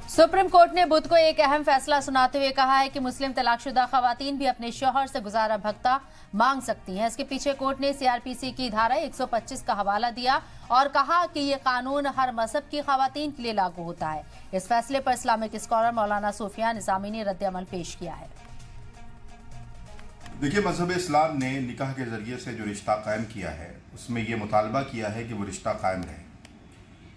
Supreme court ने बुध को एक अहम फैसला सुनाते हुए कहा है कि मुस्लिम तलाकशुदा खवातीन भी अपने शौहर से गुजारा भत्ता मांग सकती हैं। इसके पीछे कोर्ट ने सीआरपीसी की धारा 125 का हवाला दिया और कहा कि ये कानून हर मजहब की खवातीन के लिए लागू होता है। इस फैसले पर इस्लामिक स्कॉलर मौलाना सूफिया निजामी ने रद्द-ए-अमल पेश किया है। देखिए, मजहब इस्लाम ने निकाह के जरिए से जो रिश्ता कायम किया है उसमें यह मुतालबा किया है कि वो रिश्ता कायम रहे।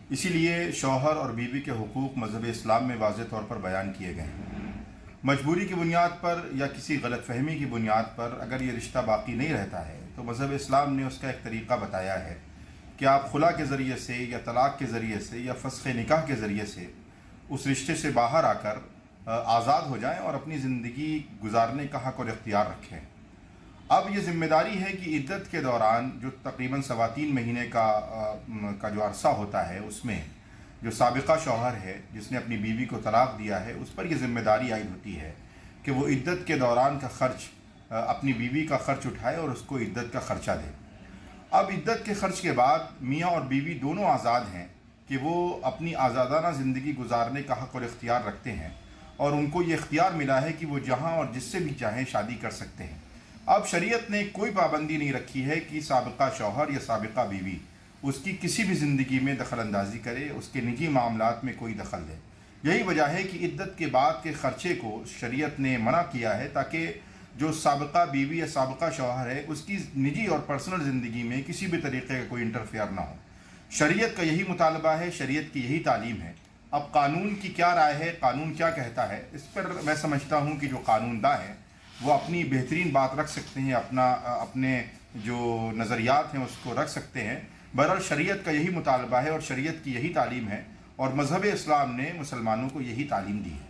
इसीलिए शौहर और बीवी के हुकूक मजहब इस्लाम में वाज़ेह तौर पर बयान किए गए हैं। मजबूरी की बुनियाद पर या किसी गलतफहमी की बुनियाद पर अगर ये रिश्ता बाकी नहीं रहता है तो मजहब इस्लाम ने उसका एक तरीक़ा बताया है कि आप खुला के ज़रिए से या तलाक़ के ज़रिए से या फ़स्ख़ निकाह के ज़रिए से उस रिश्ते से बाहर आकर आज़ाद हो जाएं और अपनी ज़िंदगी गुजारने का हक़ और इख्तियार रखें। अब ये ज़िम्मेदारी है कि इद्दत के दौरान जो तकरीबन 3.25 महीने का जो अरसा होता है उसमें जो साबिक़ा शौहर है जिसने अपनी बीवी को तलाक़ दिया है उस पर यह ज़िम्मेदारी आयद होती है कि वो इद्दत के दौरान का ख़र्च अपनी बीवी का ख़र्च उठाए और उसको इद्दत का ख़र्चा दे। अब इद्दत के ख़र्च के बाद मियाँ और बीवी दोनों आज़ाद हैं कि वो अपनी आज़ादाना ज़िंदगी गुजारने का हक़ और इख्तियार रखते हैं और उनको ये इख्तियार मिला है कि वो जहाँ और जिससे भी चाहें शादी कर सकते हैं। अब शरीयत ने कोई पाबंदी नहीं रखी है कि साबिक़ा शौहर या साबिक़ा बीवी उसकी किसी भी ज़िंदगी में दखल अंदाजी करे, उसके निजी मामलात में कोई दखल दे। यही वजह है कि इद्दत के बाद के ख़र्चे को शरीयत ने मना किया है ताकि जो साबिक़ा बीवी या साबिक़ा शौहर है उसकी निजी और पर्सनल ज़िंदगी में किसी भी तरीक़े का कोई इंटरफेयर ना हो। शरीयत का यही मुतालबा है, शरीयत की यही तालीम है। अब कानून की क्या राय है, कानून क्या कहता है, इस पर मैं समझता हूँ कि जो कानूनदा हैं वो अपनी बेहतरीन बात रख सकते हैं, अपने जो नज़रियात हैं उसको रख सकते हैं। बहरहाल शरीयत का यही मुतालबा है और शरीयत की यही तालीम है और मज़हब इस्लाम ने मुसलमानों को यही तालीम दी है।